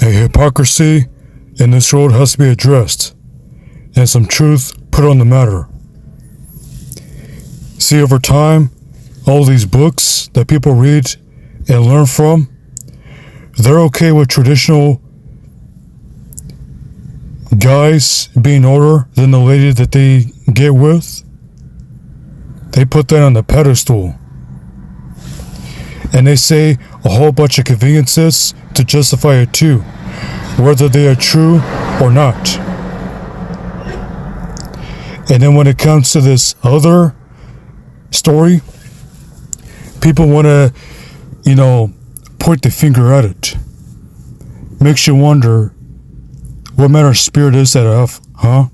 A hypocrisy in this world has to be addressed, and some truth put on the matter. See, over time, all these books that people read and learn from, they're okay with traditional guys being older than the lady that they get with. They put that on the pedestal. And they say a whole bunch of conveniences to justify it too, whether they are true or not. And then when it comes to this other story, people want to, point the finger at it. Makes you wonder, what manner of spirit is that of, huh?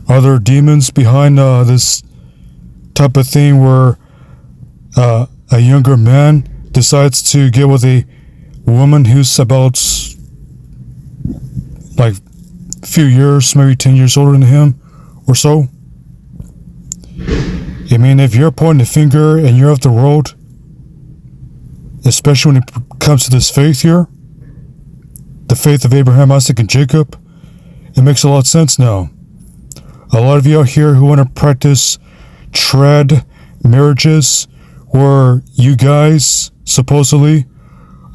Are there demons behind this type of thing where a younger man decides to get with a woman who's about like a few years, maybe 10 years older than him or so? I mean, if you're pointing the finger and you're of the world, especially when it comes to this faith here, the faith of Abraham, Isaac, and Jacob, it makes a lot of sense now. A lot of you out here who want to practice trad marriages where you guys supposedly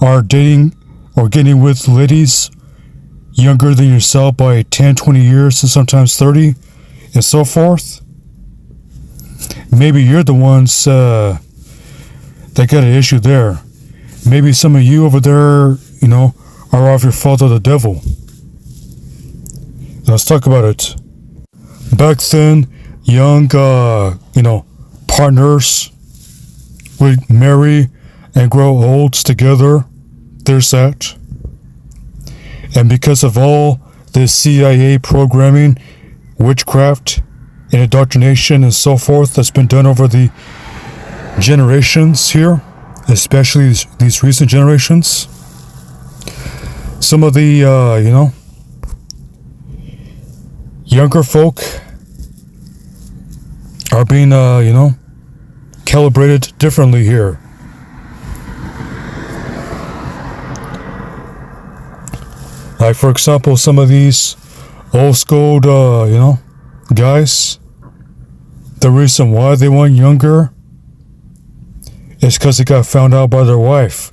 are dating or getting with ladies younger than yourself by 10, 20 years, and sometimes 30, and so forth. Maybe you're the ones that got an issue there. Maybe some of you over there, are of your father the devil. Let's talk about it. Back then, young, partners would marry and grow old together. There's that. And because of all the CIA programming, witchcraft, and indoctrination and so forth that's been done over the generations here, especially these recent generations, some of the, younger folk are being, calibrated differently here. Like, for example, some of these old school, guys, the reason why they want younger is because they got found out by their wife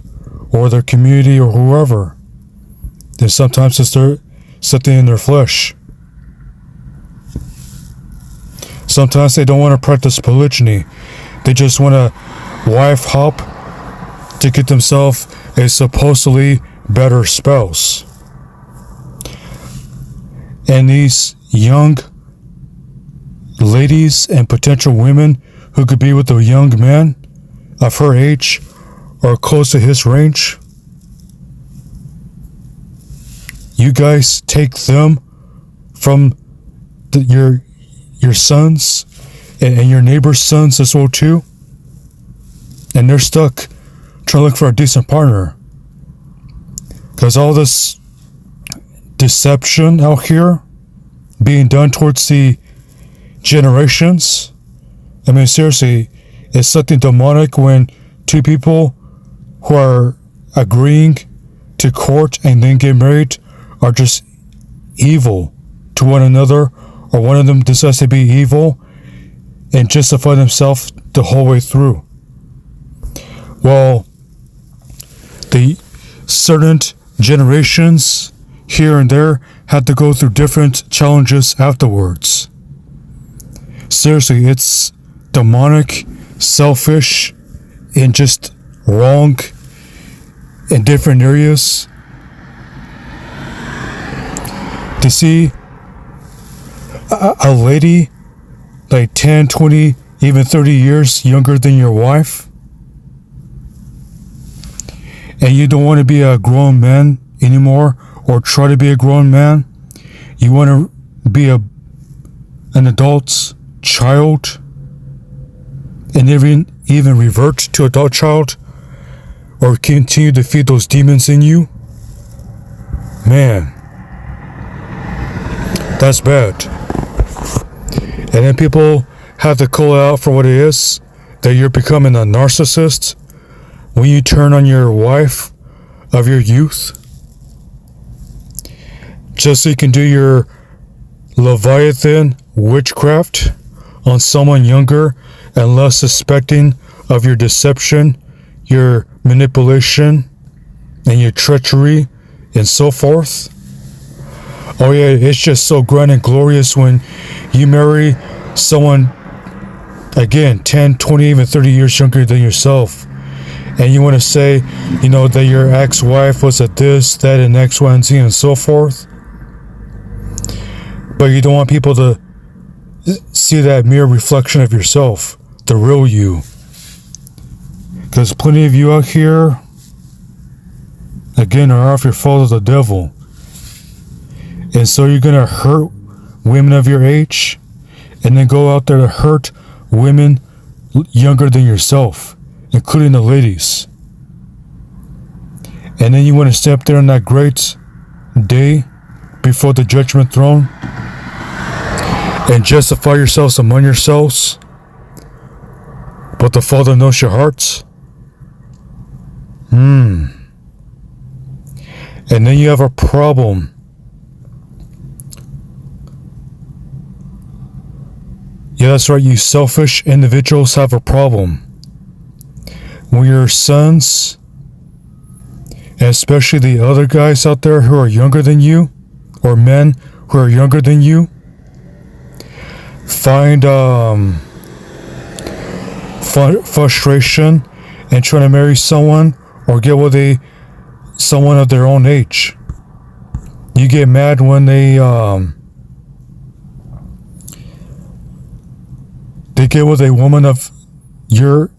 or their community or whoever. And sometimes it's something in their flesh. Sometimes they don't want to practice polygyny. They just want to wife hop to get themselves a supposedly better spouse. And these young ladies and potential women who could be with a young man of her age or close to his range, you guys take them from your sons and your neighbor's sons as well too, and they're stuck trying to look for a decent partner. Because all this deception out here being done towards the generations, I mean, seriously, it's something demonic when two people who are agreeing to court and then get married are just evil to one another, or one of them decides to be evil and justify themselves the whole way through. Well, the certain generations here and there had to go through different challenges afterwards. Seriously, it's demonic, selfish, and just wrong in different areas. To see a lady like 10, 20, even 30 years younger than your wife, and you don't want to be a grown man anymore or try to be a grown man, you want to be an adult child and even revert to adult child or continue to feed those demons in you, man, that's bad. And then people have to call it out for what it is, that you're becoming a narcissist when you turn on your wife of your youth just so you can do your Leviathan witchcraft on someone younger and less suspecting of your deception, your manipulation, and your treachery, and so forth. Oh yeah, it's just so grand and glorious when you marry someone, again, 10, 20, even 30 years younger than yourself. And you want to say, that your ex-wife was a this, that, and X, Y, and Z, and so forth. But you don't want people to see that mere reflection of yourself, the real you. Because plenty of you out here, again, are off your fault of the devil. And so you're going to hurt women of your age, and then go out there to hurt women younger than yourself, including the ladies. And then you want to step there on that great day before the judgment throne and justify yourselves among yourselves. But the Father knows your hearts. And then you have a problem. Yeah, that's right, you selfish individuals have a problem. When your sons, and especially the other guys out there who are younger than you, or men who are younger than you, find frustration in trying to marry someone or get with someone of their own age. You get mad when they get with a woman of your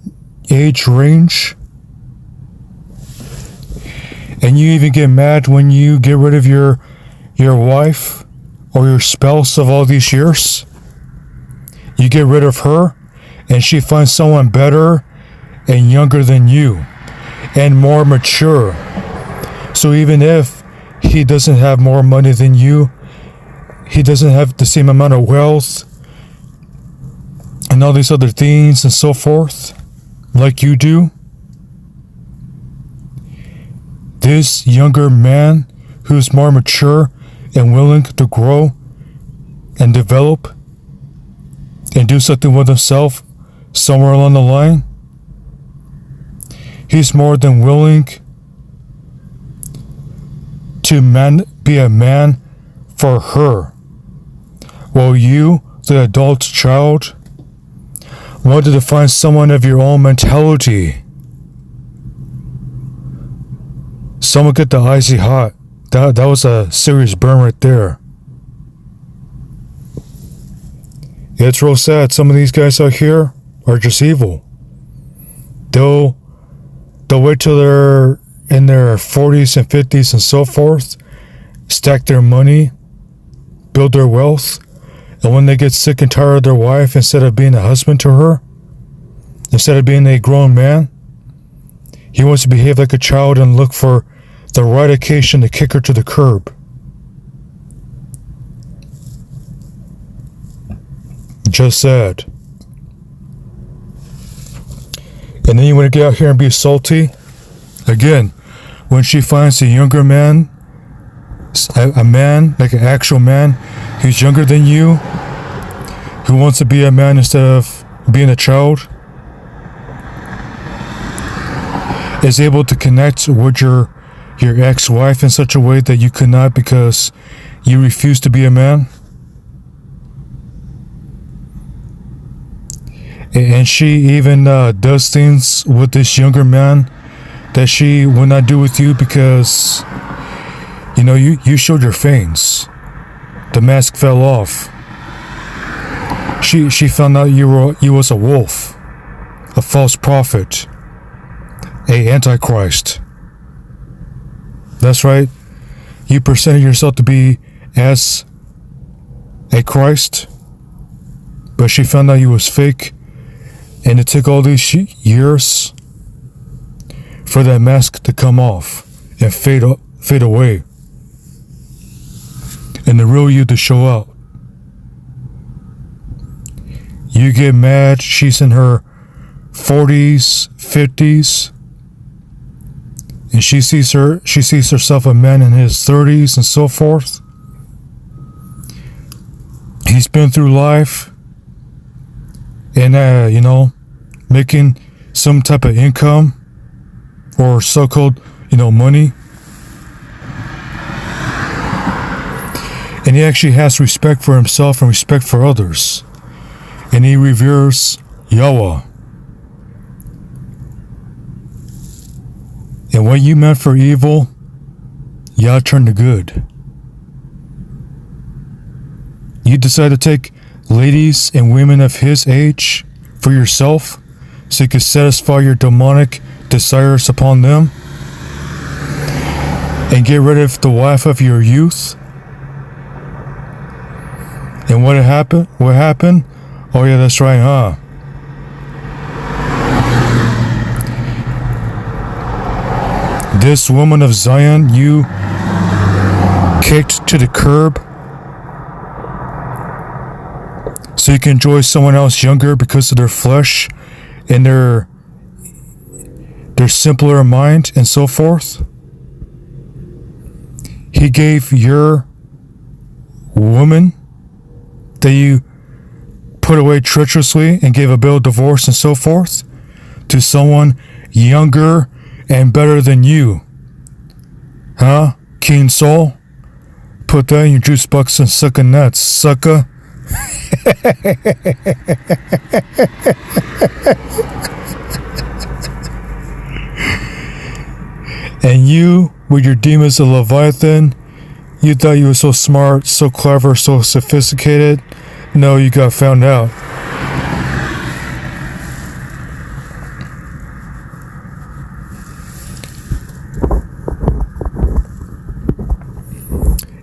age range. And you even get mad when you get rid of your wife or your spouse of all these years. You get rid of her and she finds someone better and younger than you and more mature. So even if he doesn't have more money than you, he doesn't have the same amount of wealth and all these other things and so forth like you do, this younger man who's more mature and willing to grow and develop and do something with himself somewhere along the line, he's more than willing to be a man for her, while you, the adult child, wanted to find someone of your own mentality. Someone get the icy hot. That was a serious burn right there. It's real sad. Some of these guys out here are just evil. They'll wait till they're in their 40s and 50s and so forth, stack their money, build their wealth, and when they get sick and tired of their wife, instead of being a husband to her, instead of being a grown man, he wants to behave like a child and look for the right occasion to kick her to the curb. Just sad. And then you want to get out here and be salty. Again, when she finds a younger man, a man, like an actual man, who's younger than you, who wants to be a man instead of being a child, is able to connect with your ex-wife in such a way that you could not because you refuse to be a man. And she even does things with this younger man that she would not do with you because, you showed your fangs. The mask fell off. She found out you was a wolf, a false prophet, a antichrist. That's right. You presented yourself to be as a Christ, but she found out you was fake, and it took all these years for that mask to come off and fade away, and the real you to show out. You get mad. She's in her 40s, 50s. And she sees herself a man in his 30s and so forth. he's been through life and, making some type of income or so-called, money. And he actually has respect for himself and respect for others. And he reveres Yahweh. And what you meant for evil, Yah turned to good. You decide to take ladies and women of his age for yourself so you can satisfy your demonic desires upon them and get rid of the wife of your youth. And what happened? What happened? Oh yeah, that's right, huh? This woman of Zion you kicked to the curb so you can enjoy someone else younger because of their flesh and their simpler mind and so forth. He gave your woman that you put away treacherously and gave a bill of divorce and so forth to someone younger and better than you. Huh? Keen soul? Put that in your juice box and suck a nut, sucker. And you, with your demons of Leviathan, you thought you were so smart, so clever, so sophisticated. No, you got found out.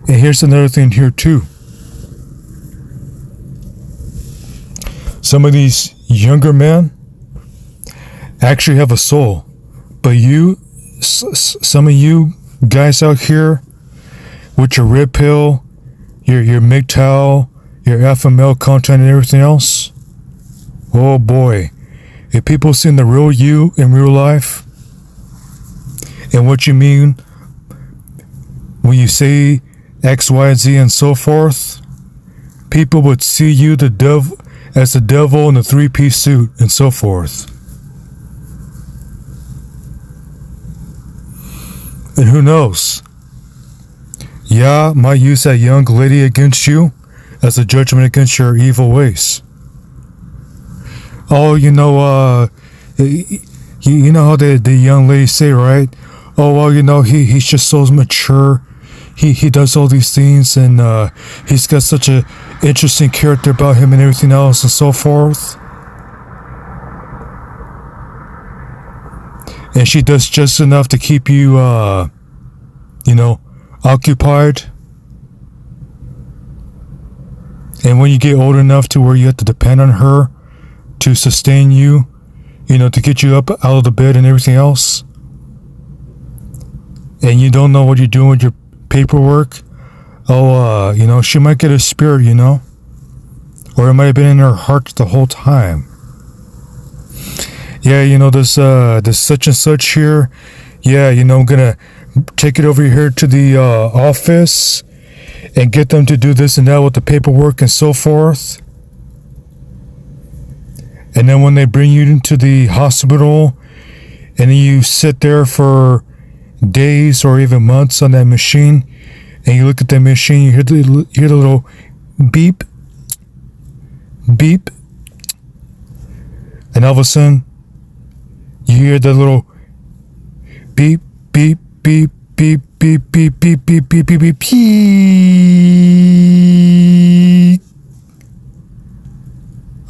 And here's another thing here too. Some of these younger men actually have a soul, but some of you guys out here with your red pill, your MGTOW, your FML content and everything else, oh boy, if people seen the real you in real life and what you mean when you say X, Y, Z and so forth, people would see you as the devil in a three-piece suit and so forth. And who knows? Yah might use that young lady against you as a judgment against your evil ways. Oh, you know how the young ladies say, right? Oh, well, he's just so mature. He does all these things, and he's got such a interesting character about him and everything else and so forth. And she does just enough to keep you, occupied. And when you get old enough to where you have to depend on her to sustain you, to get you up out of the bed and everything else, and you don't know what you're doing with your paperwork, she might get a spirit, or it might have been in her heart the whole time. Yeah, this such and such here. Yeah, I'm gonna take it over here to the office and get them to do this and that with the paperwork and so forth. And then when they bring you into the hospital and then you sit there for days or even months on that machine and you look at that machine, you hear the little beep, beep, and all of a sudden you hear the little beep, beep, beep, beep, beep, beep, beep, beep, beep, beep, beep, beep.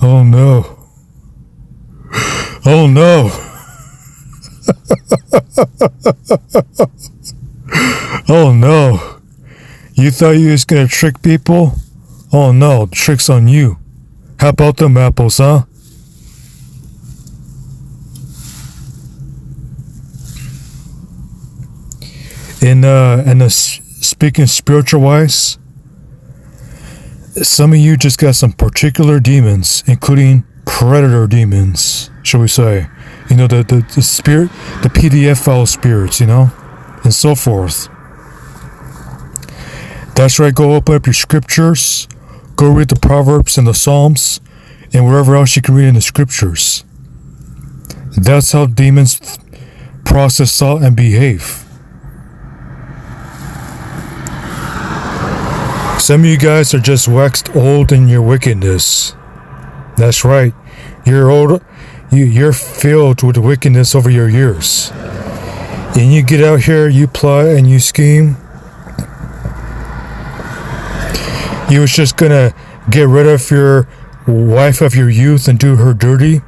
Oh no. Oh no. Oh no. You thought you was gonna trick people? Oh no, the trick's on you. How about them apples, huh? And speaking spiritual wise, some of you just got some particular demons, including predator demons, shall we say. The spirit, the PDF file spirits, and so forth. That's right, go open up your scriptures, Go read the Proverbs and the Psalms and wherever else you can read in the scriptures. That's how demons process thought and behave. Some of you guys are just waxed old in your wickedness. That's right. You're old. You're filled with wickedness over your years. And you get out here, you plot and you scheme. You was just gonna get rid of your wife of your youth and do her dirty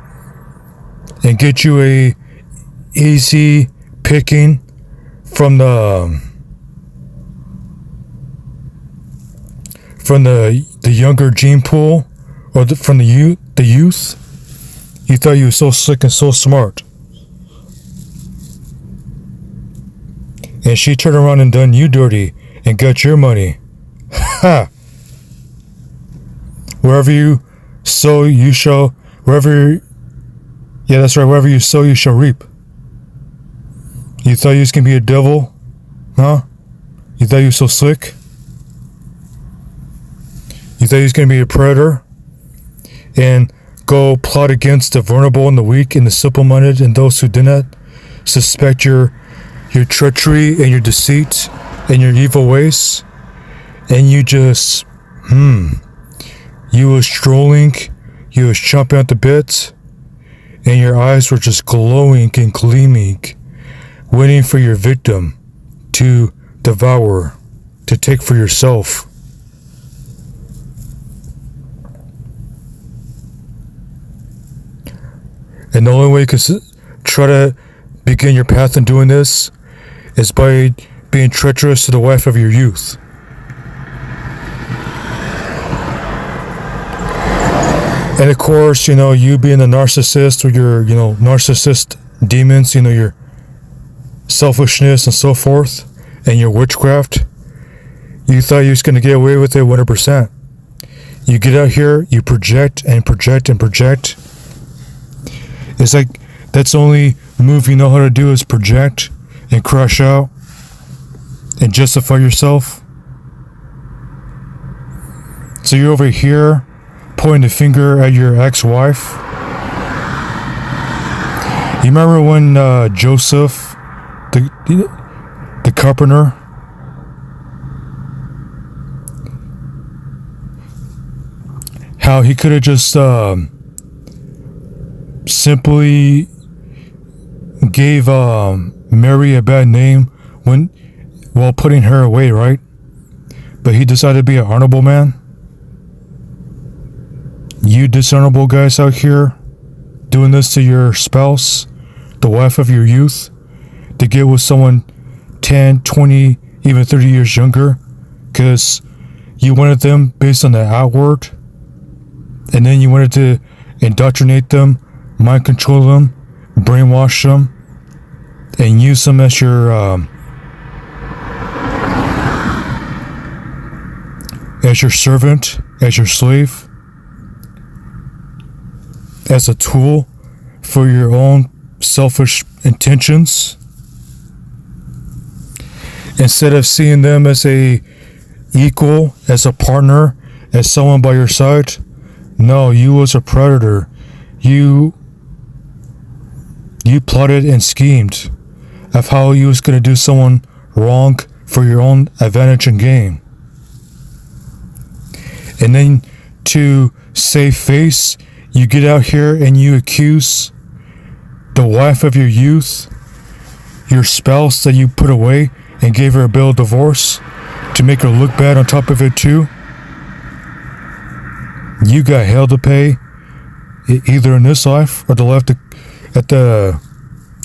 and get you a easy picking from the younger gene pool, or from the youth. You thought you were so slick and so smart, and she turned around and done you dirty and got your money. Ha! Wherever you sow, you shall. Wherever you sow, you shall reap. You thought you was gonna be a devil, huh? You thought you were so slick. You thought you was gonna be a predator, and go plot against the vulnerable and the weak and the simple-minded and those who do not suspect your treachery and your deceit and your evil ways, and you just you was strolling, you was chomping at the bit, and your eyes were just glowing and gleaming, waiting for your victim to devour, to take for yourself. And the only way you can try to begin your path in doing this is by being treacherous to the wife of your youth. And of course, you being a narcissist with your, narcissist demons, your selfishness and so forth, and your witchcraft, you thought you was going to get away with it 100%. You get out here, you project and project and project. It's like that's the only move you know how to do is project and crash out and justify yourself. So you're over here pointing the finger at your ex-wife. You remember when Joseph, the carpenter, how he could have just simply gave Mary a bad name while putting her away, right? But he decided to be an honorable man. You dishonorable guys out here doing this to your spouse, the wife of your youth, to get with someone 10, 20, even 30 years younger, because you wanted them based on the outward, and then you wanted to indoctrinate them, mind control them, brainwash them, and use them as your servant, as your slave, as a tool for your own selfish intentions. Instead of seeing them as a equal, as a partner, as someone by your side, no, you was a predator. You plotted and schemed of how you was going to do someone wrong for your own advantage and gain. And then to save face, you get out here and you accuse the wife of your youth, your spouse that you put away and gave her a bill of divorce to make her look bad on top of it too. You got hell to pay, either in this life or the life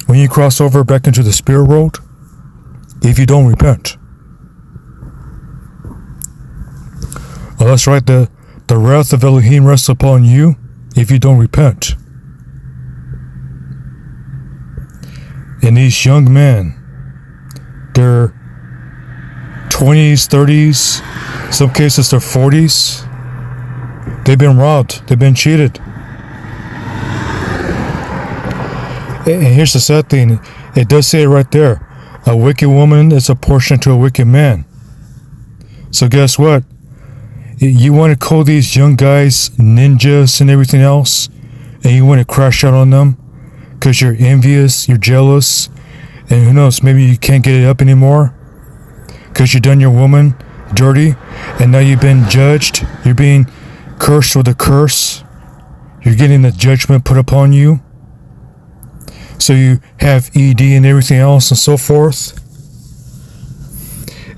when you cross over back into the spirit world, if you don't repent. Well, that's right, the wrath of Elohim rests upon you if you don't repent. And these young men, they're 20s, 30s, some cases they're 40s. They've been robbed. They've been cheated. And here's the sad thing. It does say it right there. A wicked woman is a portion to a wicked man. So guess what? You want to call these young guys ninjas and everything else, and you want to crash out on them because you're envious, you're jealous, and who knows, maybe you can't get it up anymore because you've done your woman dirty, and now you've been judged, you're being cursed with a curse, you're getting the judgment put upon you, so you have ED and everything else and so forth,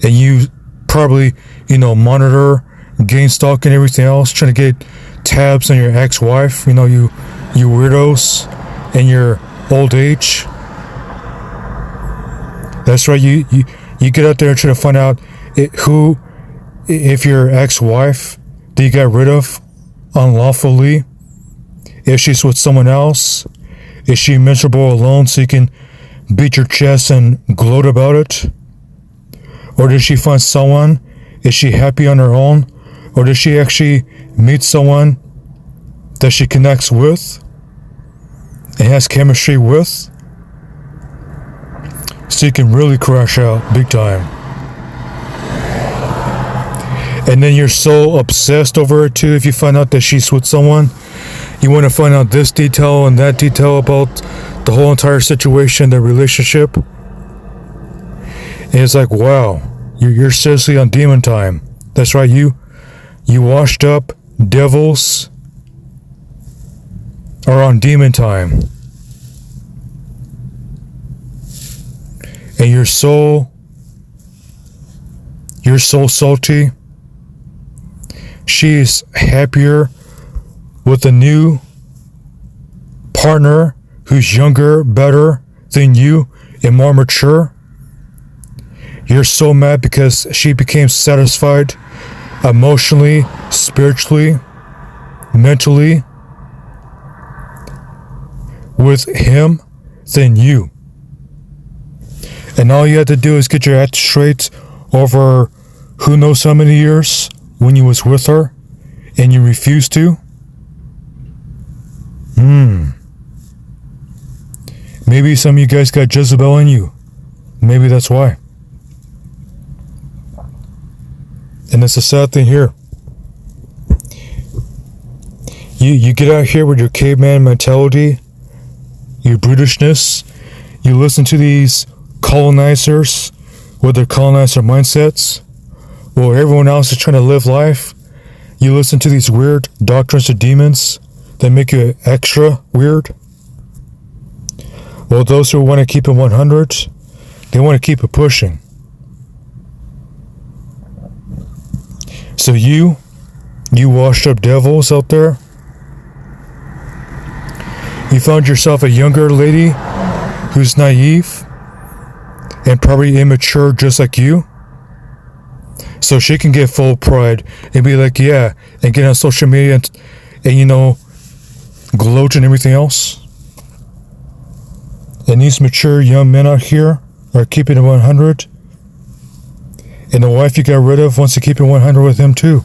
and you probably, monitor, gain stalk and everything else, trying to get tabs on your ex-wife, you weirdos in your old age. That's right, you get out there and try to find out if your ex-wife that you got rid of unlawfully, if she's with someone else, is she miserable alone so you can beat your chest and gloat about it? Or did she find someone? Is she happy on her own? Or does she actually meet someone that she connects with and has chemistry with? So you can really crash out big time. And then you're so obsessed over it too if you find out that she's with someone. You want to find out this detail and that detail about the whole entire situation, the relationship. And it's like, wow, you're seriously on demon time. That's right, you washed up devils are on demon time. And you're so salty. She's happier with a new partner who's younger, better than you, and more mature. You're so mad because she became satisfied emotionally, spiritually, mentally with him than you. And all you had to do is get your act straight over who knows how many years when you was with her and you refused to. Maybe some of you guys got Jezebel in you. Maybe that's why. And it's a sad thing here. You get out here with your caveman mentality, your brutishness. You listen to these colonizers with their colonizer mindsets. While everyone else is trying to live life, you listen to these weird doctrines of demons that make you extra weird. Well, those who want to keep it 100, they want to keep it pushing. So you washed up devils out there. You found yourself a younger lady who's naive and probably immature just like you. So she can get full pride and be like, yeah, and get on social media and gloat and everything else. And these mature young men out here are keeping it 100. And the wife you got rid of wants to keep it 100 with him too.